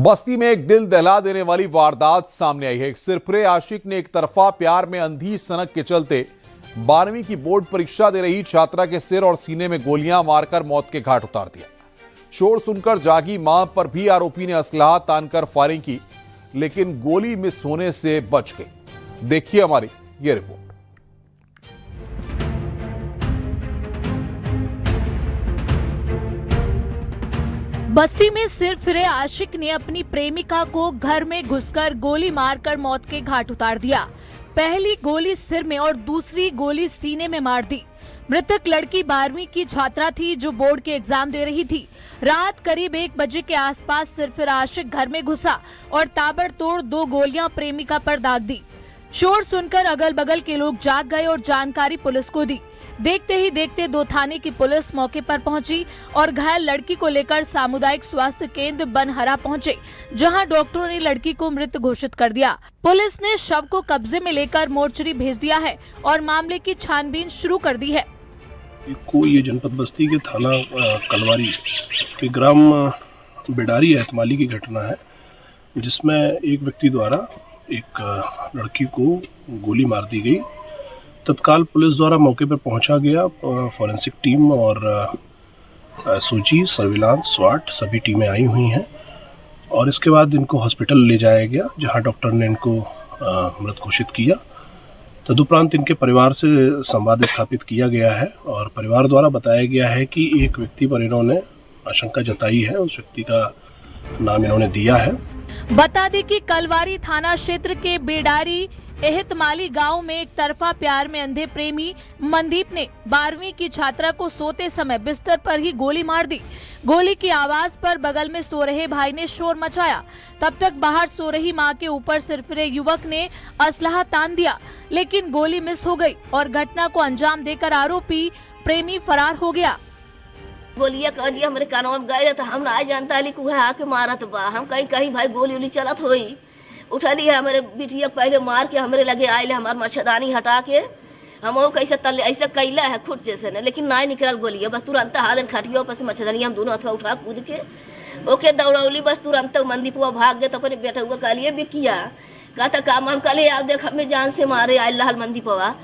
बस्ती में एक दिल दहला देने वाली वारदात सामने आई है। एक सिरफिरे आशिक ने एक तरफा प्यार में अंधी सनक के चलते 12वीं की बोर्ड परीक्षा दे रही छात्रा के सिर और सीने में गोलियां मारकर मौत के घाट उतार दिया। शोर सुनकर जागी मां पर भी आरोपी ने असलाह तानकर फायरिंग की, लेकिन गोली मिस होने से बच गई। देखिए हमारी ये रिपोर्ट। बस्ती में सिरफिरे आशिक ने अपनी प्रेमिका को घर में घुसकर गोली मारकर मौत के घाट उतार दिया। पहली गोली सिर में और दूसरी गोली सीने में मार दी। मृतक लड़की 12वीं की छात्रा थी जो बोर्ड के एग्जाम दे रही थी। रात करीब 1 बजे के आसपास सिरफिरे आशिक घर में घुसा और ताबड़तोड़ 2 गोलियां प्रेमिका पर दाग दी। शोर सुनकर अगल बगल के लोग जाग गए और जानकारी पुलिस को दी। देखते ही देखते 2 थाने की पुलिस मौके पर पहुंची और घायल लड़की को लेकर सामुदायिक स्वास्थ्य केंद्र बनहरा पहुंचे, जहां डॉक्टरों ने लड़की को मृत घोषित कर दिया। पुलिस ने शव को कब्जे में लेकर मोर्चरी भेज दिया है और मामले की छानबीन शुरू कर दी है। ये जनपद बस्ती के थाना कलवारी के ग्राम बिडारी एतमाली की घटना है, जिसमें एक व्यक्ति द्वारा एक लड़की को गोली मार दी गई। तत्काल पुलिस द्वारा मौके पर पहुंचा गया। फॉरेंसिक टीम और सूची, सर्विलांस, स्वाट सभी टीमें आई हुई हैं और इसके बाद इनको हॉस्पिटल ले जाया गया, जहां डॉक्टर ने इनको मृत घोषित किया। तदुपरांत इनके परिवार से संवाद स्थापित किया गया है और परिवार द्वारा बताया गया है कि एक व्यक्ति पर इन्होंने आशंका जताई है, उस व्यक्ति का नाम इन्होंने दिया है। बता दें कि कलवारी थाना क्षेत्र के बेडारी एहतमाली गांव में एक तरफा प्यार में अंधे प्रेमी मनदीप ने 12वीं की छात्रा को सोते समय बिस्तर पर ही गोली मार दी। गोली की आवाज पर बगल में सो रहे भाई ने शोर मचाया। तब तक बाहर सो रही मां के ऊपर सिरफिरे युवक ने असलाह तान दिया, लेकिन गोली मिस हो गई और घटना को अंजाम देकर आरोपी प्रेमी फरार हो गया। गोलियां कजी हमारे कानों में गए तो हम ना जानता लिखू है आके मारत बा। हम कहीं भाई गोली उली चलत होई, उठली है हमारे बिटिया पहले मार के हमारे लगे आये, हमारे मच्छरदानी हटा के हम कैसे तले ऐसा कैला है खुद जैसे ने, लेकिन ना निकल गोली बस तुरंत हालन खटिया पर से मच्छरदानी हम दोनों अथवा उठा कूद के ओके दौड़ौली। बस तुरंत मंदीपुआ भाग गए तो अपने बेटा हुआ कहलिए भी किया कहता काम हम कहले आप देख हमें जान से मारे आयल लाल मंदीपुआ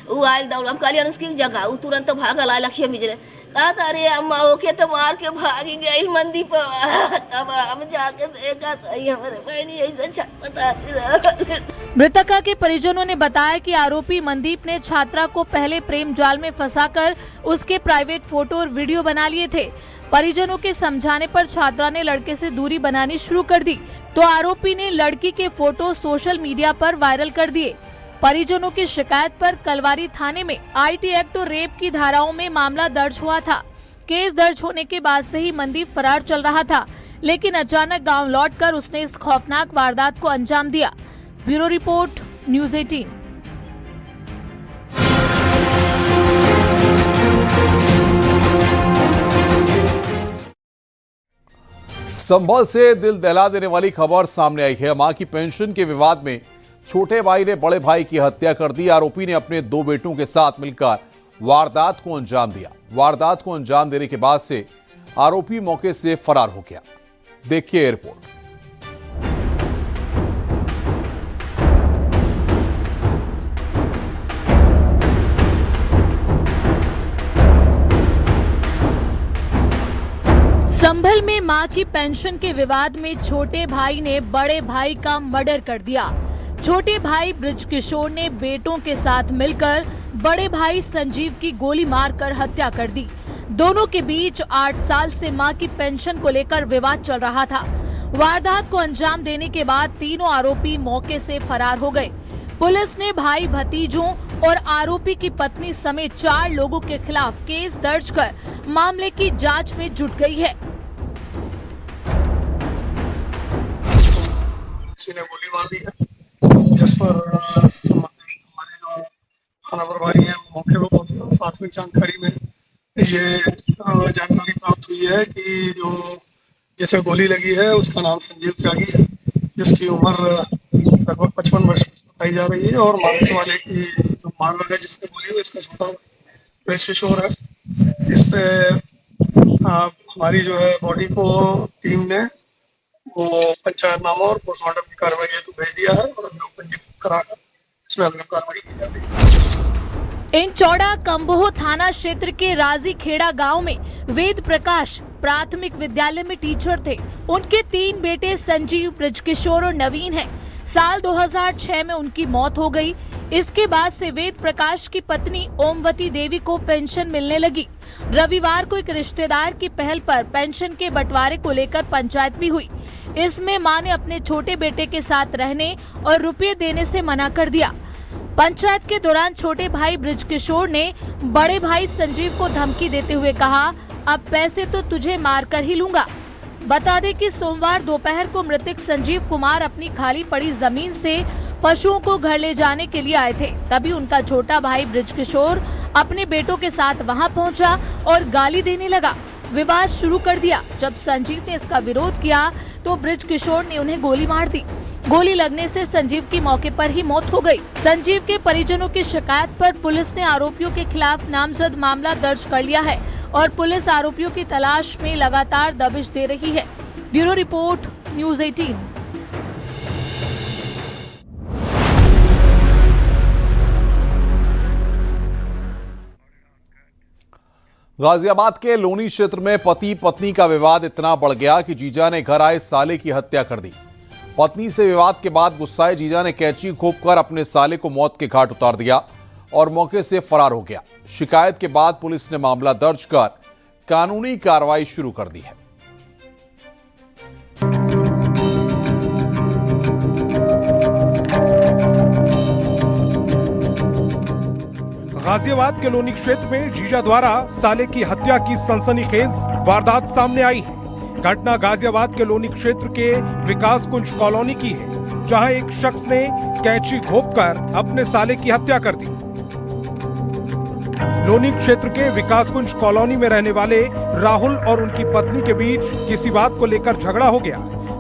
वो आयल दौड़। हम कहलिए उसकी जगह वो तुरंत भागल आयल लखिया मिजरे कहता अरे अम्मा ओके तो मार के भागी गई मंदीपुआ। तब हम जाके देखा सही हमारे बहनी ऐसा छटपटा। मृतका के परिजनों ने बताया कि आरोपी मनदीप ने छात्रा को पहले प्रेम जाल में फंसाकर उसके प्राइवेट फोटो और वीडियो बना लिए थे। परिजनों के समझाने पर छात्रा ने लड़के से दूरी बनानी शुरू कर दी, तो आरोपी ने लड़की के फोटो सोशल मीडिया पर वायरल कर दिए। परिजनों की शिकायत पर कलवारी थाने में आईटी एक्ट और रेप की धाराओं में मामला दर्ज हुआ था। केस दर्ज होने के बाद से ही मनदीप फरार चल रहा था, लेकिन अचानक गांव लौटकर उसने इस खौफनाक वारदात को अंजाम दिया। Bureau report, news 18। संभल से दिल दहला देने वाली खबर सामने आई है। मां की पेंशन के विवाद में छोटे भाई ने बड़े भाई की हत्या कर दी। आरोपी ने अपने 2 बेटों के साथ मिलकर वारदात को अंजाम दिया। वारदात को अंजाम देने के बाद से आरोपी मौके से फरार हो गया। देखिए रिपोर्ट। संभल में मां की पेंशन के विवाद में छोटे भाई ने बड़े भाई का मर्डर कर दिया। छोटे भाई ब्रिजकिशोर ने बेटों के साथ मिलकर बड़े भाई संजीव की गोली मारकर हत्या कर दी। दोनों के बीच 8 साल से मां की पेंशन को लेकर विवाद चल रहा था। वारदात को अंजाम देने के बाद तीनों आरोपी मौके से फरार हो गए। पुलिस ने भाई भतीजों और आरोपी की पत्नी समेत 4 लोगों के खिलाफ केस दर्ज कर मामले की जांच में जुट गई है। गोली मार दी है, जिस पर हमारे जो थाना प्रभारी है मौके पर पहुंचे। प्राथमिक जानकारी में ये जानकारी प्राप्त हुई है कि जो जिसे गोली लगी है उसका नाम संजीव त्यागी है, जिसकी उम्र लगभग 55 वर्ष बताई जा रही है और मारने वाले की जो मार लगा जिसने गोली है इसका छोटा ब्रिजकिशोर है। इस पे हमारी जो है बॉडी को टीम ने वो पंचायतनामा और पोस्टमार्टम की कार्रवाई है तो भेज दिया है और अभी पंजीकृत कराकर इसमें अगली कार्रवाई की जा रही है। इंचौड़ा कंबोह थाना क्षेत्र के राजी खेड़ा गांव में वेद प्रकाश प्राथमिक विद्यालय में टीचर थे। उनके 3 बेटे संजीव, बृजकिशोर और नवीन हैं। साल 2006 में उनकी मौत हो गई। इसके बाद से वेद प्रकाश की पत्नी ओमवती देवी को पेंशन मिलने लगी। रविवार को एक रिश्तेदार की पहल पर पेंशन के बंटवारे को लेकर पंचायत भी हुई। इसमें मां ने अपने छोटे बेटे के साथ रहने और रुपये देने से मना कर दिया। पंचायत के दौरान छोटे भाई बृजकिशोर ने बड़े भाई संजीव को धमकी देते हुए कहा, अब पैसे तो तुझे मार कर ही लूंगा। बता दें कि सोमवार दोपहर को मृतक संजीव कुमार अपनी खाली पड़ी जमीन से पशुओं को घर ले जाने के लिए आए थे। तभी उनका छोटा भाई बृजकिशोर अपने बेटों के साथ वहां पहुंचा और गाली देने लगा। विवाद शुरू कर दिया। जब संजीव ने इसका विरोध किया तो बृजकिशोर ने उन्हें गोली मार दी। गोली लगने से संजीव की मौके पर ही मौत हो गई। संजीव के परिजनों की शिकायत पर पुलिस ने आरोपियों के खिलाफ नामजद मामला दर्ज कर लिया है और पुलिस आरोपियों की तलाश में लगातार दबिश दे रही है। Bureau report, news 18। गाजियाबाद के लोनी क्षेत्र में पति पत्नी का विवाद इतना बढ़ गया कि जीजा ने घर आए साले की हत्या कर दी। पत्नी से विवाद के बाद गुस्साए जीजा ने कैंची घोंपकर अपने साले को मौत के घाट उतार दिया और मौके से फरार हो गया। शिकायत के बाद पुलिस ने मामला दर्ज कर कानूनी कार्रवाई शुरू कर दी है। गाजियाबाद के लोनी क्षेत्र में जीजा द्वारा साले की हत्या की सनसनीखेज वारदात सामने आई है। घटना गाजियाबाद के लोनी क्षेत्र के विकास कुंज कॉलोनी की है, जहां एक शख्स ने कैंची घोंपकर अपने साले की हत्या कर दी। लोनी क्षेत्र के विकास कुंज कॉलोनी में रहने वाले राहुल और उनकी पत्नी के बीच किसी बात को लेकर झगड़ा हो गया।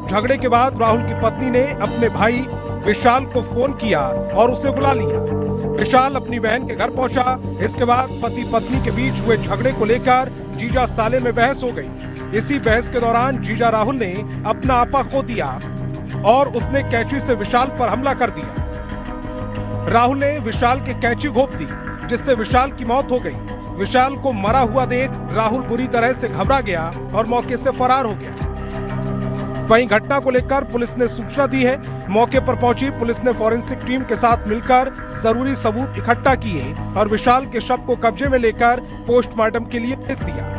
झगड़े के बाद राहुल की पत्नी ने अपने भाई विशाल को फोन किया और उसे बुला लिया। विशाल अपनी बहन के घर पहुंचा। इसके बाद पति पत्नी के बीच हुए झगड़े को लेकर जीजा साले में बहस हो गई। इसी बहस के दौरान जीजा राहुल ने अपना आपा खो दिया और उसने कैंची से विशाल पर हमला कर दिया। राहुल ने विशाल के कैंची घोंप दी, जिससे विशाल की मौत हो गई। विशाल को मरा हुआ देख राहुल बुरी तरह से घबरा गया और मौके से फरार हो गया। वहीं घटना को लेकर पुलिस ने सूचना दी है। मौके पर पहुंची पुलिस ने फॉरेंसिक टीम के साथ मिलकर जरूरी सबूत इकट्ठा किए और विशाल के शव को कब्जे में लेकर पोस्टमार्टम के लिए भेज दिया।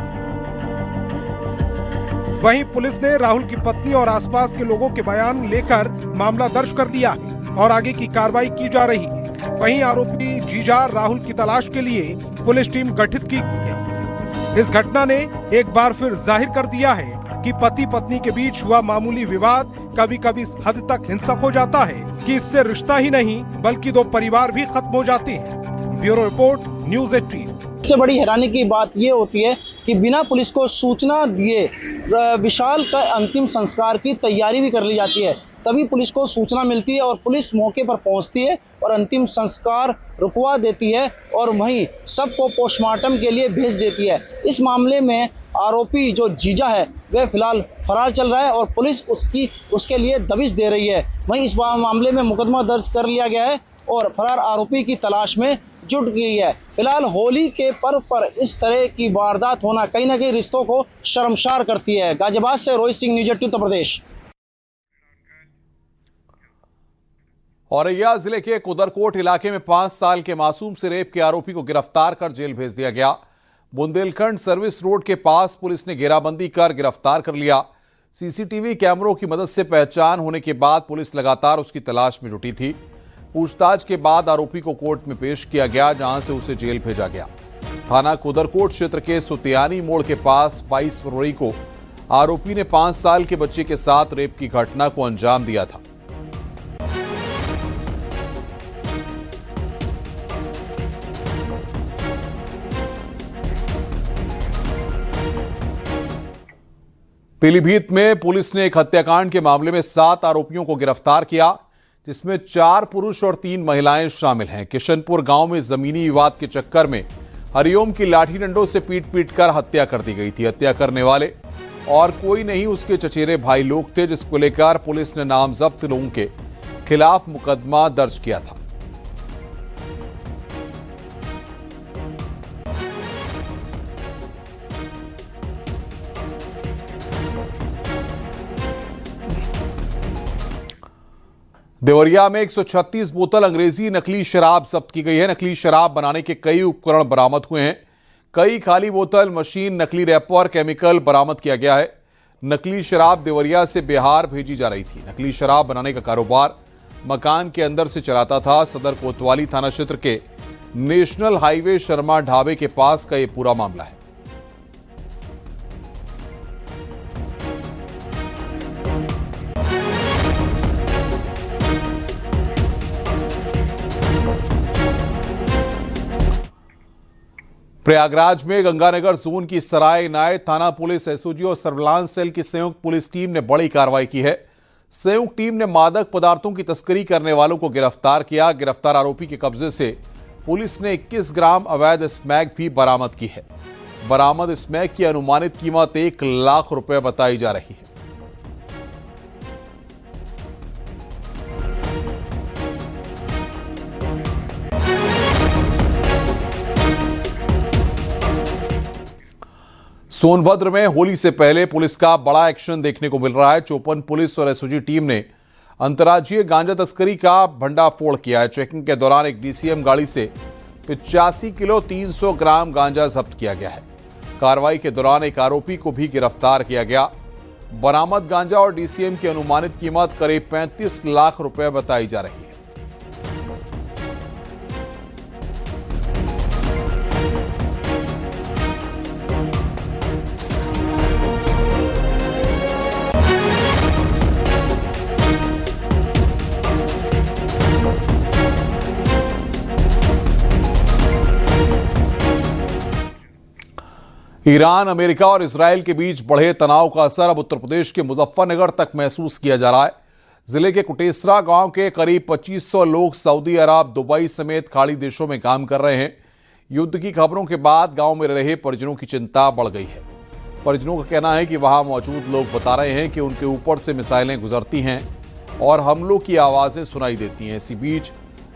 वहीं पुलिस ने राहुल की पत्नी और आसपास के लोगों के बयान लेकर मामला दर्ज कर लिया है और आगे की कार्रवाई की जा रही है। वहीं आरोपी जीजा राहुल की तलाश के लिए पुलिस टीम गठित की गई है। इस घटना ने एक बार फिर जाहिर कर दिया है कि पति पत्नी के बीच हुआ मामूली विवाद कभी कभी इस हद तक हिंसक हो जाता है कि इससे रिश्ता ही नहीं बल्कि 2 परिवार भी खत्म हो जाते हैं। Bureau report, news 18। सबसे बड़ी हैरानी की बात ये होती है कि बिना पुलिस को सूचना दिए विशाल का अंतिम संस्कार की तैयारी भी कर ली जाती है। तभी पुलिस को सूचना मिलती है और पुलिस मौके पर पहुंचती है और अंतिम संस्कार रुकवा देती है और वहीं सबको पोस्टमार्टम के लिए भेज देती है। इस मामले में आरोपी जो जीजा है वह फिलहाल फरार चल रहा है और पुलिस उसके लिए दबिश दे रही है। वहीं इस मामले में मुकदमा दर्ज कर लिया गया है और फरार आरोपी की तलाश में जुट गई है। फिलहाल होली के पर्व पर इस तरह की वारदात होना कहीं न कहीं रिश्तों को शर्मसार करती है। गाजियाबाद से रोहित सिंह, न्यूज़ 18 उत्तर प्रदेश। औरैया जिले के कुदरकोट इलाके में 5 साल के मासूम से रेप के आरोपी को गिरफ्तार कर जेल भेज दिया गया। बुंदेलखंड सर्विस रोड के पास पुलिस ने घेराबंदी कर गिरफ्तार कर लिया। सीसीटीवी कैमरों की मदद से पहचान होने के बाद पुलिस लगातार उसकी तलाश में जुटी थी। पूछताछ के बाद आरोपी को कोर्ट में पेश किया गया, जहां से उसे जेल भेजा गया। थाना कुदरकोट क्षेत्र के सुतियानी मोड़ के पास 22 फरवरी को आरोपी ने 5 साल के बच्चे के साथ रेप की घटना को अंजाम दिया था। पीलीभीत में पुलिस ने एक हत्याकांड के मामले में 7 आरोपियों को गिरफ्तार किया, जिसमें 4 पुरुष और 3 महिलाएं शामिल हैं। किशनपुर गांव में जमीनी विवाद के चक्कर में हरिओम की लाठी डंडों से पीट कर हत्या कर दी गई थी। हत्या करने वाले और कोई नहीं उसके चचेरे भाई लोग थे, जिसको लेकर पुलिस ने नामजब्त लोगों के खिलाफ मुकदमा दर्ज किया था। देवरिया में 136 बोतल अंग्रेजी नकली शराब जब्त की गई है। नकली शराब बनाने के कई उपकरण बरामद हुए हैं। कई खाली बोतल, मशीन, नकली रैपर, केमिकल बरामद किया गया है। नकली शराब देवरिया से बिहार भेजी जा रही थी। नकली शराब बनाने का कारोबार मकान के अंदर से चलाता था। सदर कोतवाली थाना क्षेत्र के नेशनल हाईवे शर्मा ढाबे के पास का यह पूरा मामला है। प्रयागराज में गंगानगर जोन की सराय नायत थाना पुलिस, एसओजी और सर्विलांस सेल की संयुक्त पुलिस टीम ने बड़ी कार्रवाई की है। संयुक्त टीम ने मादक पदार्थों की तस्करी करने वालों को गिरफ्तार किया। गिरफ्तार आरोपी के कब्जे से पुलिस ने 21 ग्राम अवैध स्मैक भी बरामद की है। बरामद स्मैक की अनुमानित कीमत 1 लाख रुपए बताई जा रही है। सोनभद्र में होली से पहले पुलिस का बड़ा एक्शन देखने को मिल रहा है। चौपन पुलिस और एसओजी टीम ने अंतर्राज्यीय गांजा तस्करी का भंडाफोड़ किया है। चेकिंग के दौरान एक डीसीएम गाड़ी से 85 किलो 300 ग्राम गांजा जब्त किया गया है। कार्रवाई के दौरान एक आरोपी को भी गिरफ्तार किया गया। बरामद गांजा और डीसीएम की अनुमानित कीमत करीब 35 लाख रुपए बताई जा रही है। ईरान, अमेरिका और इजराइल के बीच बढ़े तनाव का असर अब उत्तर प्रदेश के मुजफ्फरनगर तक महसूस किया जा रहा है। जिले के कुटेसरा गांव के करीब 2500 लोग सऊदी अरब, दुबई समेत खाड़ी देशों में काम कर रहे हैं। युद्ध की खबरों के बाद गांव में रह रहे परिजनों की चिंता बढ़ गई है। परिजनों का कहना है कि वहां मौजूद लोग बता रहे हैं कि उनके ऊपर से मिसाइलें गुजरती हैं और हमलों की आवाजें सुनाई देती हैं। इसी बीच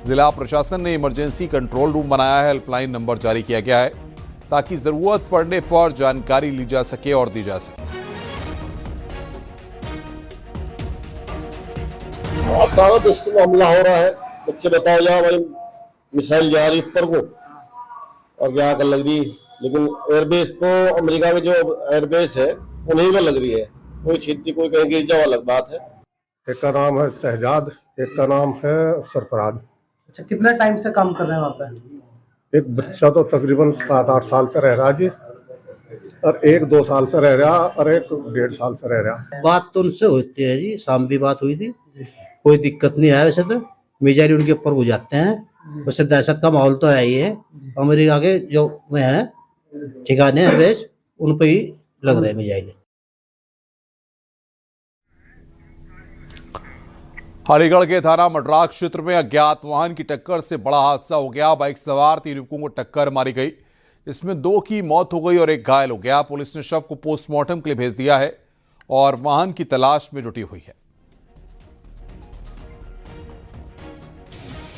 जिला प्रशासन ने इमरजेंसी कंट्रोल रूम बनाया है। हेल्पलाइन नंबर जारी किया गया है ताकि जरूरत पड़ने पर जानकारी ली जा सके और दी जा सके। सारा देश में हमला हो रहा है। बच्चे बताओ, यहाँ भाई मिसाइल जा रही ऊपर को और यहाँ कर लग रही, लेकिन एयरबेस तो अमेरिका में जो एयरबेस है उन्हीं में लग रही है। कोई क्षेत्र कोई कहीं गिर जाओ अलग बात है। एक का नाम है शहजाद, एक का नाम है सरफराज। अच्छा, कितना टाइम से काम कर रहे हैं वहाँ पे? एक बच्चा तो तकरीबन 7-8 साल से रह रहा जी, और एक 2 साल से रह रहा और एक 1.5 साल से रह रहा। बात तो उनसे होती है जी, शाम भी बात हुई थी, कोई दिक्कत नहीं है। वैसे तो मिजाइल उनके ऊपर हो जाते हैं, वैसे दहशत का माहौल तो है ही है। अमेरिका के जो में है ठिकाने एयरबेस, उन पर ही लग रहे हैं मिजाइल। अलीगढ़ के थाना मडराक क्षेत्र में अज्ञात वाहन की टक्कर से बड़ा हादसा हो गया। बाइक सवार 3 युवकों को टक्कर मारी गई, इसमें 2 की मौत हो गई और 1 घायल हो गया। पुलिस ने शव को पोस्टमार्टम के लिए भेज दिया है और वाहन की तलाश में जुटी हुई है।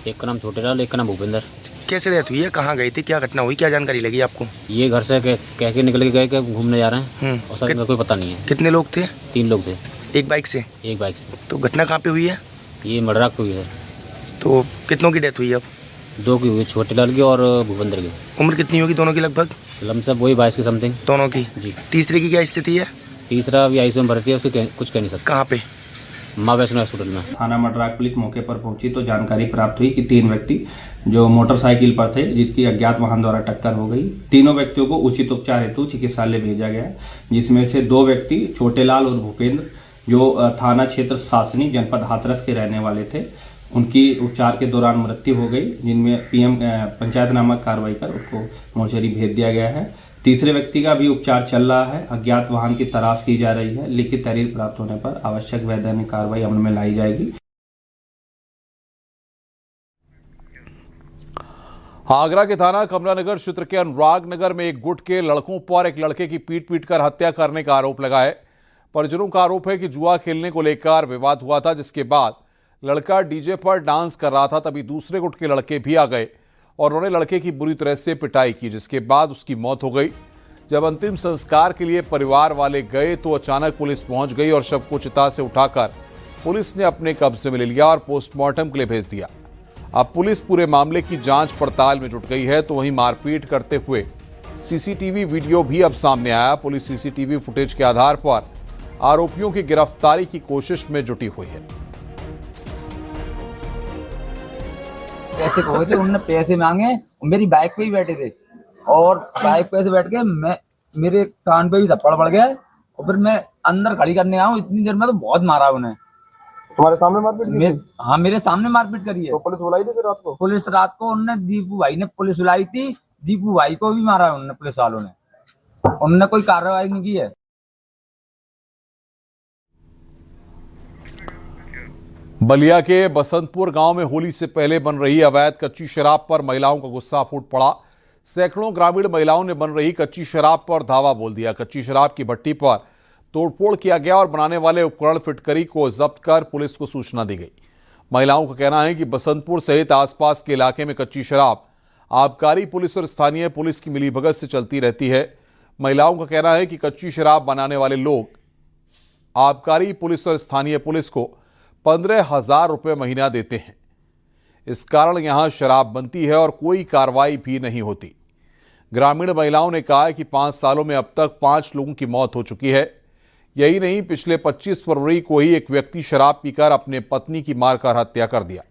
एक का नाम छोटेलाल, एक का नाम भूपेंद्र। कैसे डेथ हुई है, कहाँ गई थी, क्या घटना हुई, क्या जानकारी लगी आपको? ये घर से कह के निकल के गए कि घूमने जा रहे हैं और सर कोई पता नहीं है। कितने लोग थे? 3 लोग थे। एक बाइक से? एक बाइक से। तो घटना कहाँ पे हुई है? ये मडराक पे हुई है। तो कितनों की डेथ हुई है अब? 2 की हुई, छोटेलाल की और भूपेंद्र की। उम्र कितनी होगी दोनों की लगभग? लमसम वही 22 की समथिंग दोनों की जी। तीसरे की क्या स्थिति है? तीसरा अभी आईसीयू में भर्ती है, उसकी कुछ कह नहीं सकता। कहाँ पे? माँ वैष्णो हॉस्पिटल में। थाना मडराक पुलिस मौके पर पहुंची तो जानकारी प्राप्त हुई कि 3 व्यक्ति जो मोटरसाइकिल पर थे, जिसकी अज्ञात वाहन द्वारा टक्कर हो गई। तीनों व्यक्तियों को उचित उपचार हेतु चिकित्सालय भेजा गया, जिसमें से 2 व्यक्ति छोटेलाल और भूपेंद्र जो थाना क्षेत्र सासनी जनपद हाथरस के रहने वाले थे, उनकी उपचार के दौरान मृत्यु हो गई, जिनमें पीएम पंचायत नामक कार्रवाई कर उसको मोर्चरी भेज दिया गया है। तीसरे व्यक्ति का भी उपचार चल रहा है। अज्ञात वाहन की तलाश की जा रही है। लिखित तहरीर प्राप्त होने पर आवश्यक वैधानिक कार्रवाई अमल में लाई जाएगी। आगरा के थाना कमलानगर क्षेत्र के अनुराग नगर में एक गुट के लड़कों पर एक लड़के की पीट कर हत्या करने का आरोप लगा है। परिजनों का आरोप है कि जुआ खेलने को लेकर विवाद हुआ था, जिसके बाद लड़का डीजे पर डांस कर रहा था, तभी दूसरे गुट के लड़के भी आ गए और उन्होंने लड़के की बुरी तरह से पिटाई की, जिसके बाद उसकी मौत हो गई। जब अंतिम संस्कार के लिए परिवार वाले गए तो अचानक पुलिस पहुंच गई और शव को चिता से उठाकर पुलिस ने अपने कब्जे में ले लिया और पोस्टमार्टम के लिए भेज दिया। अब पुलिस पूरे मामले की जांच पड़ताल में जुट गई है। तो वहीं मारपीट करते हुए सीसीटीवी वीडियो भी अब सामने आया। पुलिस सीसीटीवी फुटेज के आधार पर आरोपियों की गिरफ्तारी की कोशिश में जुटी हुई है। पैसे खोए थे, उन्होंने पैसे मांगे, मेरी बाइक पे ही बैठे थे और बाइक पे से बैठ के मेरे कान पे भी थप्पड़ पड़ गया और फिर मैं अंदर खड़ी करने आया हूँ। इतनी देर में तो बहुत मारा उन्हें। तुम्हारे सामने मारपीट हाँ, मेरे सामने मारपीट करी है। तो पुलिस बुलाई थी फिर रात को? पुलिस रात को उन्होंने दीपू भाई ने पुलिस बुलाई थी, दीपू भाई को भी मारा उन्होंने, पुलिस वालों ने। उन्होंने कोई कार्रवाई नहीं की है। बलिया के बसंतपुर गांव में होली से पहले बन रही अवैध कच्ची शराब पर महिलाओं का गुस्सा फूट पड़ा। सैकड़ों ग्रामीण महिलाओं ने बन रही कच्ची शराब पर धावा बोल दिया। कच्ची शराब की भट्टी पर तोड़फोड़ किया गया और बनाने वाले उपकरण फिटकरी को जब्त कर पुलिस को सूचना दी गई। महिलाओं का कहना है कि बसंतपुर सहित आसपास के इलाके में कच्ची शराब आबकारी पुलिस और स्थानीय पुलिस की मिलीभगत से चलती रहती है। महिलाओं का कहना है कि कच्ची शराब बनाने वाले लोग आबकारी पुलिस और स्थानीय पुलिस को 15,000 रुपये महीना देते हैं। इस कारण यहां शराब बनती है और कोई कार्रवाई भी नहीं होती। ग्रामीण महिलाओं ने कहा है कि 5 सालों में अब तक 5 लोगों की मौत हो चुकी है। यही नहीं, पिछले 25 फरवरी को ही एक व्यक्ति शराब पीकर अपने पत्नी की मारकर हत्या कर दिया।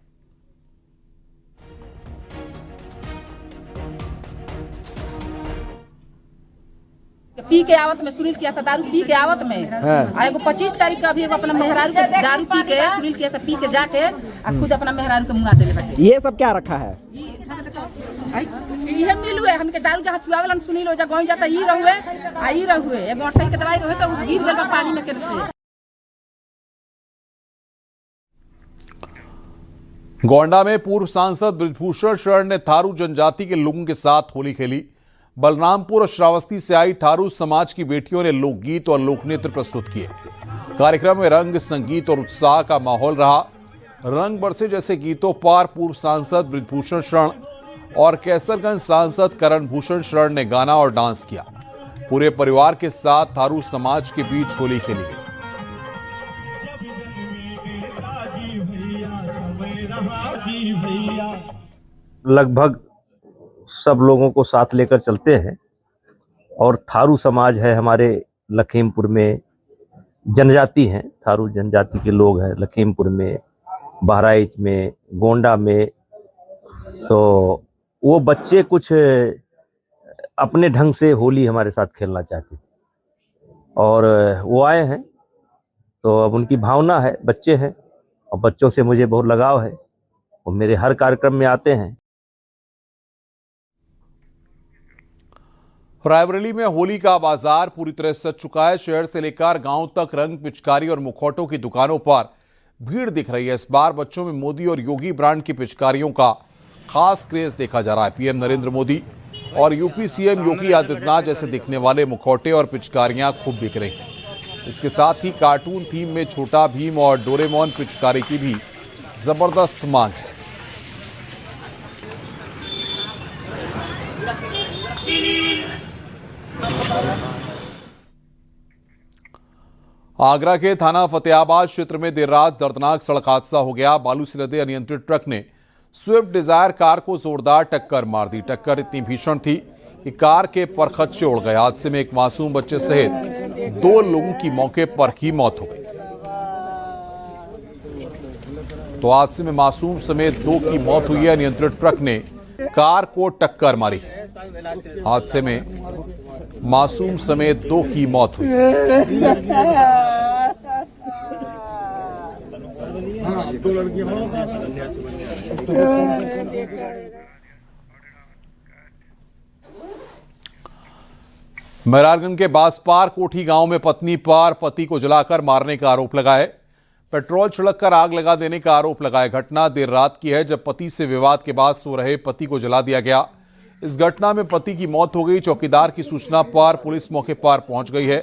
पी के आवत में सुनील किया दारू पी के आवत में एगो 25 तारीख का भी एगो अपना मेहरारू के दारू पी के सुनील किया पी के जाके खुद अपना मेहरारू के मुंगा देले बैठे। ये सब क्या रखा है? ये मिलू है हमके दारू जहां चुआवलन सुनील हो जा गई जाता ई रहुए आई रहुए एगो अठई के दवाई रहे तो गिर गेल पानी में के से। गोंडा में पूर्व सांसद बृजभूषण शरण ने थारू जनजाति के लोगों के साथ होली खेली। बलरामपुर और श्रावस्ती से आई थारू समाज की बेटियों ने लोकगीत और लोकनृत्य प्रस्तुत किए। कार्यक्रम में रंग, संगीत और उत्साह का माहौल रहा। रंग बरसे जैसे गीतों पर पूर्व सांसद बृजभूषण शरण और कैसरगंज सांसद करण भूषण शरण ने गाना और डांस किया। पूरे परिवार के साथ थारू समाज के बीच होली खेली गई। लगभग सब लोगों को साथ लेकर चलते हैं और थारू समाज है हमारे लखीमपुर में, जनजाति हैं, थारू जनजाति के लोग हैं लखीमपुर में, बहराइच में, गोंडा में। तो वो बच्चे कुछ अपने ढंग से होली हमारे साथ खेलना चाहते थे और वो आए हैं। तो अब उनकी भावना है, बच्चे हैं और बच्चों से मुझे बहुत लगाव है। वो मेरे हर कार्यक्रम में आते हैं। रायबरेली में होली का बाजार पूरी तरह सज चुका है। शहर से लेकर गांव तक रंग, पिचकारी और मुखौटों की दुकानों पर भीड़ दिख रही है। इस बार बच्चों में मोदी और योगी ब्रांड की पिचकारियों का खास क्रेज देखा जा रहा है। पीएम नरेंद्र मोदी और यूपी सीएम योगी आदित्यनाथ जैसे दिखने वाले मुखौटे और पिचकारियां खूब बिक रही हैं। इसके साथ ही कार्टून थीम में छोटा भीम और डोरेमोन पिचकारी की भी जबरदस्त मांग है। आगरा के थाना फतेहाबाद क्षेत्र में देर रात दर्दनाक सड़क हादसा हो गया। बालू से लदे अनियंत्रित ट्रक ने स्विफ्ट डिजायर कार को जोरदार टक्कर मार दी। टक्कर इतनी भीषण थी कि कार के परखच्चे उड़ गए। हादसे में एक मासूम बच्चे सहित 2 लोगों की मौके पर ही मौत हो गई। तो हादसे में मासूम समेत 2 की मौत हुई है। अनियंत्रित ट्रक ने कार को टक्कर मारी। हादसे में मासूम समेत 2 की मौत हुई। महराजगंज के बासपार कोठी गांव में पत्नी पर पति को जलाकर मारने का आरोप लगा है। पेट्रोल छिड़ककर आग लगा देने का आरोप लगाया। घटना देर रात की है, जब पति से विवाद के बाद सो रहे पति को जला दिया गया। इस घटना में पति की मौत हो गई। चौकीदार की सूचना पर पुलिस मौके पर पहुंच गई है।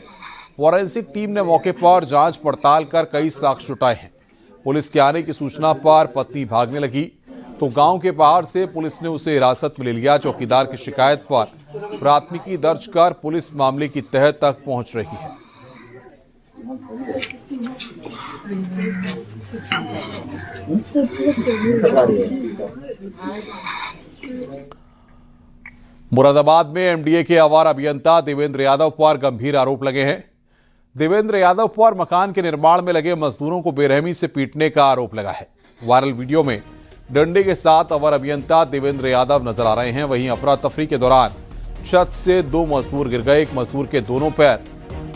फॉरेंसिक टीम ने मौके पर जांच पड़ताल कर कई साक्ष्य जुटाए हैं। पुलिस के आने की सूचना पर पत्नी भागने लगी तो गांव के बाहर से पुलिस ने उसे हिरासत में ले लिया। चौकीदार की शिकायत पर प्राथमिकी दर्ज कर पुलिस मामले की तह तक पहुंच रही है। मुरादाबाद में एमडीए के आवारा अभियंता देवेंद्र यादव पर गंभीर आरोप लगे हैं। देवेंद्र यादव पर मकान के निर्माण में लगे मजदूरों को बेरहमी से पीटने का आरोप लगा है। वायरल वीडियो में डंडे के साथ आवारा अभियंता देवेंद्र यादव नजर आ रहे हैं। वहीं अफरा तफरी के दौरान छत से 2 मजदूर गिर गए। एक मजदूर के दोनों पैर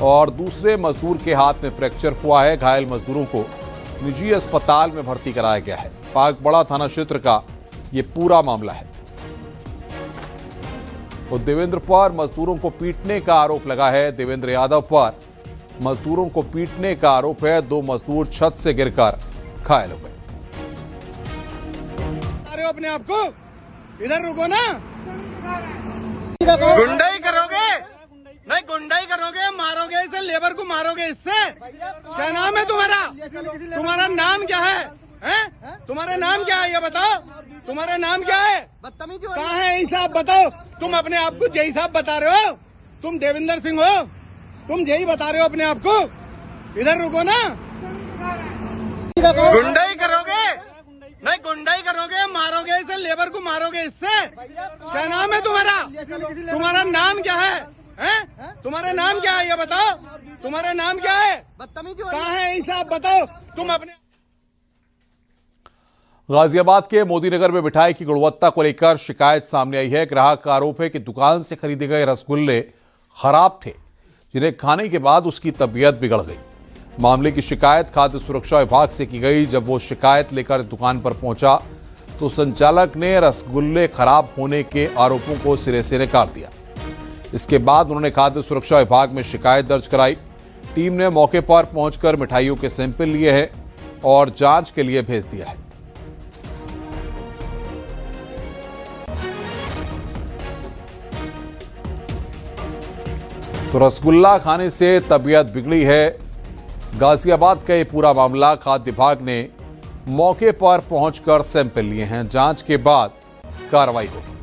और दूसरे मजदूर के हाथ में फ्रैक्चर हुआ है। घायल मजदूरों को निजी अस्पताल में भर्ती कराया गया है। पागबड़ा थाना क्षेत्र का ये पूरा मामला है। तो देवेंद्र पर मजदूरों को पीटने का आरोप लगा है। देवेंद्र यादव पर मजदूरों को पीटने का आरोप है। 2 मजदूर छत से गिरकर घायल हो गए। अपने आप को इधर रुको ना, गुंडाई करोगे? नहीं, गुंडाई करोगे, मारोगे इसे, लेबर को मारोगे इससे। क्या नाम है तुम्हारा? तुम्हारा नाम क्या है? हैं? तुम्हारा नाम क्या है ये बताओ। तुम्हारा नाम क्या है? कहाँ है यही साहब बताओ। तुम अपने आप को जय साहब बता रहे हो? तुम देवेंद्र सिंह हो? तुम जय बता रहे हो अपने आप को? इधर रुको ना, गुंडाई करोगे? नहीं, गुंडाई करोगे, मारोगे इसे, लेबर को मारोगे इससे। क्या नाम है तुम्हारा? तुम्हारा नाम क्या है? हैं? तुम्हारा नाम क्या है ये बताओ। तुम्हारा नाम क्या है? कहाँ है यही साहब बताओ। तुम अपने गाजियाबाद के मोदी नगर में मिठाई की गुणवत्ता को लेकर शिकायत सामने आई है। ग्राहक का आरोप है कि दुकान से खरीदे गए रसगुल्ले खराब थे, जिन्हें खाने के बाद उसकी तबीयत बिगड़ गई। मामले की शिकायत खाद्य सुरक्षा विभाग से की गई। जब वो शिकायत लेकर दुकान पर पहुंचा तो संचालक ने रसगुल्ले खराब होने के आरोपों को सिरे से नकार दिया। इसके बाद उन्होंने खाद्य सुरक्षा विभाग में शिकायत दर्ज कराई। टीम ने मौके पर पहुंचकर मिठाइयों के सैंपल लिए हैं और जांच के लिए भेज दिया है। तो रसगुल्ला खाने से तबीयत बिगड़ी है। गाजियाबाद का ये पूरा मामला खाद्य विभाग ने मौके पर पहुंचकर सैंपल लिए हैं। जांच के बाद कार्रवाई होगी।